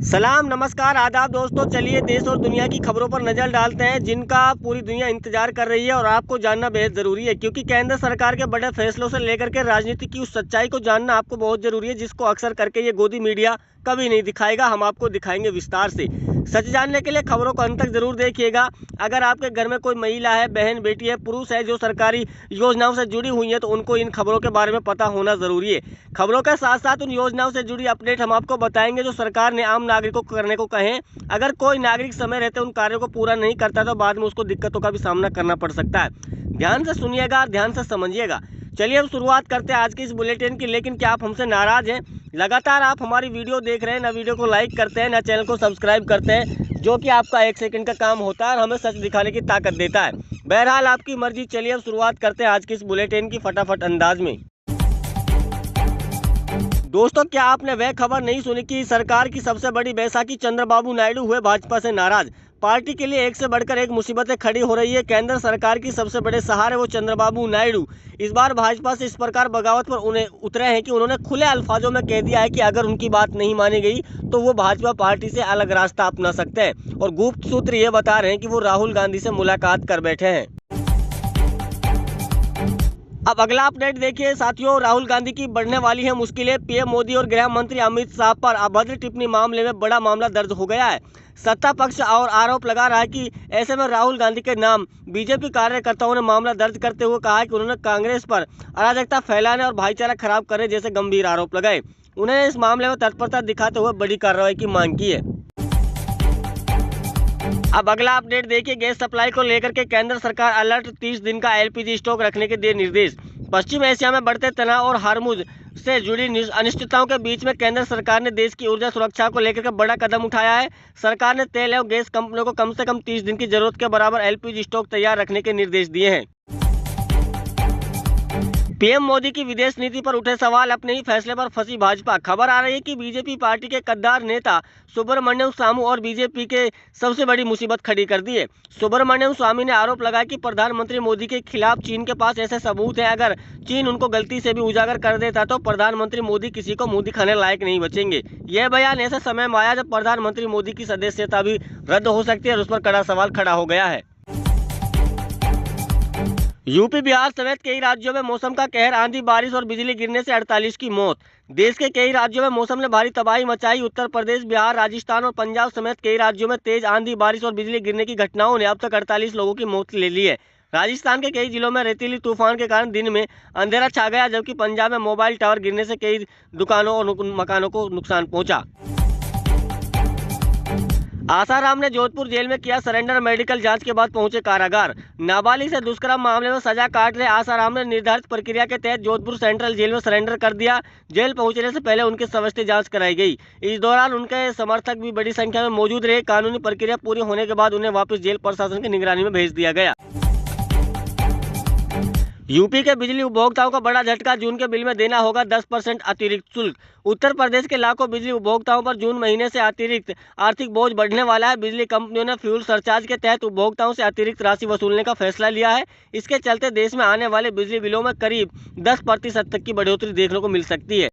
सलाम नमस्कार आदाब दोस्तों। चलिए देश और दुनिया की खबरों पर नजर डालते हैं जिनका पूरी दुनिया इंतजार कर रही है और आपको जानना बेहद जरूरी है, क्योंकि केंद्र सरकार के बड़े फैसलों से लेकर के राजनीति की उस सच्चाई को जानना आपको बहुत जरूरी है जिसको अक्सर करके ये गोदी मीडिया कभी नहीं दिखाएगा। हम आपको दिखाएंगे विस्तार से। सच जानने के लिए खबरों को अंत तक जरूर देखिएगा। अगर आपके घर में कोई महिला है, बहन, बेटी है, पुरुष है जो सरकारी योजनाओं से जुड़ी हुई है तो उनको इन खबरों के बारे में पता होना जरूरी है। खबरों के साथ साथ उन योजनाओं से जुड़ी अपडेट हम आपको बताएंगे जो सरकार ने आम नागरिकों को करने को कहे। अगर कोई नागरिक समय रहते उन कार्यों को पूरा नहीं करता तो बाद में उसको दिक्कतों का भी सामना करना पड़ सकता है। ध्यान से सुनिएगा और ध्यान से समझिएगा। चलिए अब शुरुआत करते हैं आज की इस बुलेटिन की। लेकिन क्या आप हमसे नाराज हैं? लगातार आप हमारी वीडियो देख रहे हैं, ना वीडियो को लाइक करते हैं, ना चैनल को सब्सक्राइब करते हैं, जो कि आपका 1 सेकंड का काम होता है और हमें सच दिखाने की ताकत देता है। बहरहाल आपकी मर्जी। चलिए अब शुरुआत करते हैं आज की इस बुलेटिन की फटाफट अंदाज में। दोस्तों, क्या आपने वह खबर नहीं सुनी कि सरकार की सबसे बड़ी बैसाखी? चंद्रबाबू नायडू हुए भाजपा से नाराज। पार्टी के लिए एक से बढ़कर एक मुसीबतें खड़ी हो रही है। केंद्र सरकार की सबसे बड़े सहारे वो चंद्रबाबू नायडू इस बार भाजपा से इस प्रकार बगावत पर उन्हें उतरे हैं कि उन्होंने खुले अल्फाजों में कह दिया है कि अगर उनकी बात नहीं मानी गई तो वो भाजपा पार्टी से अलग रास्ता अपना सकते हैं। और गुप्त सूत्र ये बता रहे हैं कि वो राहुल गांधी से मुलाकात कर बैठे हैं। अब अगला अपडेट देखिए साथियों। राहुल गांधी की बढ़ने वाली है मुश्किलें। पीएम मोदी और गृह मंत्री अमित शाह पर अभद्र टिप्पणी मामले में बड़ा मामला दर्ज हो गया है। सत्ता पक्ष और आरोप लगा रहा है कि ऐसे में राहुल गांधी के नाम बीजेपी कार्यकर्ताओं ने मामला दर्ज करते हुए कहा है कि उन्होंने कांग्रेस पर अराजकता फैलाने और भाईचारा खराब करने जैसे गंभीर आरोप लगाए। उन्होंने इस मामले में तत्परता दिखाते हुए बड़ी कार्रवाई की मांग की है। अब अगला अपडेट देखिए। गैस सप्लाई को लेकर के केंद्र सरकार अलर्ट। 30 दिन का एलपीजी स्टॉक रखने के दिए निर्देश। पश्चिम एशिया में बढ़ते तनाव और हार्मुज से जुड़ी अनिश्चितताओं के बीच में केंद्र सरकार ने देश की ऊर्जा सुरक्षा को लेकर के बड़ा कदम उठाया है। सरकार ने तेल एवं गैस कंपनियों को कम से कम 30 दिन की जरूरत के बराबर एलपीजी स्टॉक तैयार रखने के निर्देश दिए हैं। पीएम मोदी की विदेश नीति पर उठे सवाल। अपने ही फैसले पर फंसी भाजपा। खबर आ रही है कि बीजेपी पार्टी के कद्दार नेता सुब्रमण्यम स्वामी और बीजेपी के सबसे बड़ी मुसीबत खड़ी कर दी है। सुब्रमण्यम स्वामी ने आरोप लगाया कि प्रधानमंत्री मोदी के खिलाफ चीन के पास ऐसे सबूत हैं, अगर चीन उनको गलती से भी उजागर कर देता तो प्रधानमंत्री मोदी किसी को मुंह दिखाने लायक नहीं बचेंगे। यह बयान ऐसे समय में आया जब प्रधानमंत्री मोदी की सदस्यता भी रद्द हो सकती है और उस पर कड़ा सवाल खड़ा हो गया है। यूपी बिहार समेत कई राज्यों में मौसम का कहर। आंधी, बारिश और बिजली गिरने से 48 की मौत। देश के कई राज्यों में मौसम ने भारी तबाही मचाई। उत्तर प्रदेश, बिहार, राजस्थान और पंजाब समेत कई राज्यों में तेज आंधी, बारिश और बिजली गिरने की घटनाओं ने अब तक 48 लोगों की मौत ले ली है। राजस्थान के कई जिलों में रेतीली तूफान के कारण दिन में अंधेरा छा गया, जबकि पंजाब में मोबाइल टावर गिरने से कई दुकानों और मकानों को नुकसान पहुंचा। आसाराम ने जोधपुर जेल में किया सरेंडर। मेडिकल जांच के बाद पहुंचे कारागार। नाबालिग से दुष्कर्म मामले में सजा काट रहे आसाराम ने निर्धारित प्रक्रिया के तहत जोधपुर सेंट्रल जेल में सरेंडर कर दिया। जेल पहुंचने से पहले उनकी स्वास्थ्य जांच कराई गई। इस दौरान उनके समर्थक भी बड़ी संख्या में मौजूद रहे। कानूनी प्रक्रिया पूरी होने के बाद उन्हें वापस जेल प्रशासन की निगरानी में भेज दिया गया। यूपी के बिजली उपभोक्ताओं को बड़ा झटका। जून के बिल में देना होगा 10% अतिरिक्त शुल्क। उत्तर प्रदेश के लाखों बिजली उपभोक्ताओं पर जून महीने से अतिरिक्त आर्थिक बोझ बढ़ने वाला है। बिजली कंपनियों ने फ्यूल सरचार्ज के तहत उपभोक्ताओं से अतिरिक्त राशि वसूलने का फैसला लिया है। इसके चलते देश में आने वाले बिजली बिलों में करीब 10% तक की बढ़ोतरी देखने को मिल सकती है।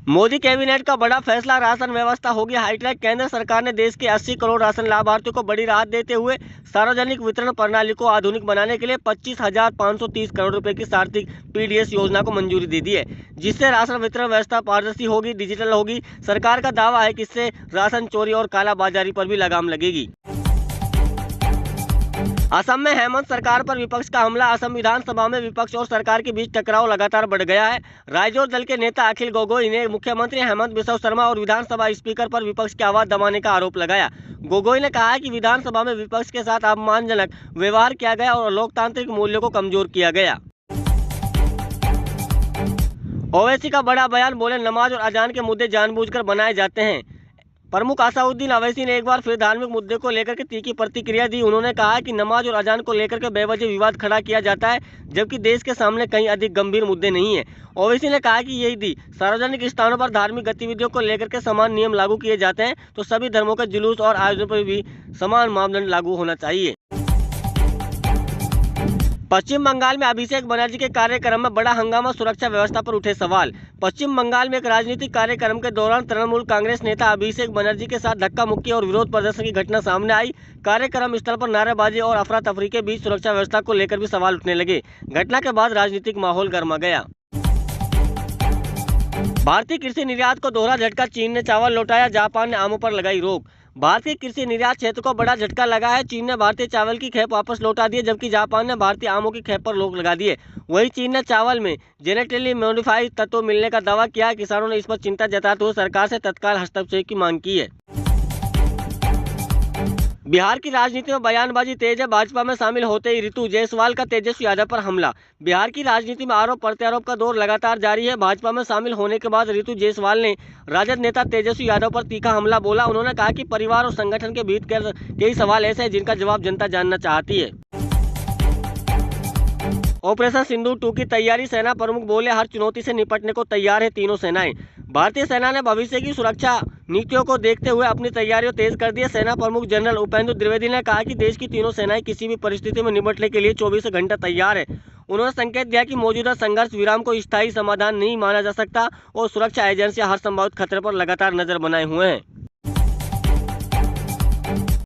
मोदी कैबिनेट का बड़ा फैसला। राशन व्यवस्था होगी हाईटेक। केंद्र सरकार ने देश के 80 करोड़ राशन लाभार्थियों को बड़ी राहत देते हुए सार्वजनिक वितरण प्रणाली को आधुनिक बनाने के लिए 25,530 करोड़ रुपए की आर्थिक पीडीएस योजना को मंजूरी दे दी है, जिससे राशन वितरण व्यवस्था पारदर्शी होगी, डिजिटल होगी। सरकार का दावा है कि इससे राशन चोरी और कालाबाजारी पर भी लगाम लगेगी। असम में हेमंत सरकार पर विपक्ष का हमला। असम विधानसभा में विपक्ष और सरकार के बीच टकराव लगातार बढ़ गया है। राइजोर दल के नेता अखिल गोगोई ने मुख्यमंत्री हेमंत बिस्वा शर्मा और विधानसभा स्पीकर पर विपक्ष की आवाज दबाने का आरोप लगाया। गोगोई ने कहा है कि विधानसभा में विपक्ष के साथ अपमानजनक व्यवहार किया गया और लोकतांत्रिक मूल्यों को कमजोर किया गया। ओवैसी का बड़ा बयान। बोले नमाज और अजान के मुद्दे जानबूझकर बनाए जाते हैं। प्रमुख असाउद्दीन अवैसी ने एक बार फिर धार्मिक मुद्दे को लेकर के तीखी प्रतिक्रिया दी। उन्होंने कहा कि नमाज और अजान को लेकर के बेवजह विवाद खड़ा किया जाता है, जबकि देश के सामने कहीं अधिक गंभीर मुद्दे नहीं है। ओवैसी ने कहा कि यदि सार्वजनिक स्थानों पर धार्मिक गतिविधियों को लेकर के समान नियम लागू किए जाते हैं तो सभी धर्मों के जुलूस और आयोजनों पर भी समान मापदंड लागू होना चाहिए। पश्चिम बंगाल में अभिषेक बनर्जी के कार्यक्रम में बड़ा हंगामा, सुरक्षा व्यवस्था पर उठे सवाल। पश्चिम बंगाल में एक राजनीतिक कार्यक्रम के दौरान तृणमूल कांग्रेस नेता अभिषेक बनर्जी के साथ धक्का मुक्की और विरोध प्रदर्शन की घटना सामने आई। कार्यक्रम स्थल पर नारेबाजी और अफरा तफरी के बीच सुरक्षा व्यवस्था को लेकर भी सवाल उठने लगे। घटना के बाद राजनीतिक माहौल गर्मा गया। भारतीय कृषि निर्यात को दोहरा झटका, चीन ने चावल लौटाया, जापान ने आमों पर लगाई रोक। भारतीय कृषि निर्यात क्षेत्र को बड़ा झटका लगा है। चीन ने भारतीय चावल की खेप वापस लौटा दी है, जबकि जापान ने भारतीय आमों की खेप पर रोक लगा दी है। वहीं चीन ने चावल में जेनेटिकली मॉडिफाइड तत्व मिलने का दावा किया है। किसानों ने इस पर चिंता जताते हुए सरकार से तत्काल हस्तक्षेप की मांग की है। बिहार की राजनीति में बयानबाजी तेज है। भाजपा में शामिल होते ही ऋतु जायसवाल का तेजस्वी यादव पर हमला। बिहार की राजनीति में आरोप प्रत्यारोप का दौर लगातार जारी है। भाजपा में शामिल होने के बाद ऋतु जायसवाल ने राजद नेता तेजस्वी यादव पर तीखा हमला बोला। उन्होंने कहा कि परिवार और संगठन के भीतर कई सवाल ऐसे हैं जिनका जवाब जनता जानना चाहती है। ऑपरेशन सिंदूर 2 की तैयारी, सेना प्रमुख बोले हर चुनौती से निपटने को तैयार है तीनों सेनाएं। भारतीय सेना ने भविष्य की सुरक्षा नीतियों को देखते हुए अपनी तैयारियां तेज कर दी है। सेना प्रमुख जनरल उपेंद्र द्विवेदी ने कहा कि देश की तीनों सेनाएं किसी भी परिस्थिति में निपटने के लिए 24 घंटा तैयार है। उन्होंने संकेत दिया कि मौजूदा संघर्ष विराम को स्थायी समाधान नहीं माना जा सकता और सुरक्षा एजेंसियां हर संभावित खतरे पर लगातार नजर बनाए हुए हैं।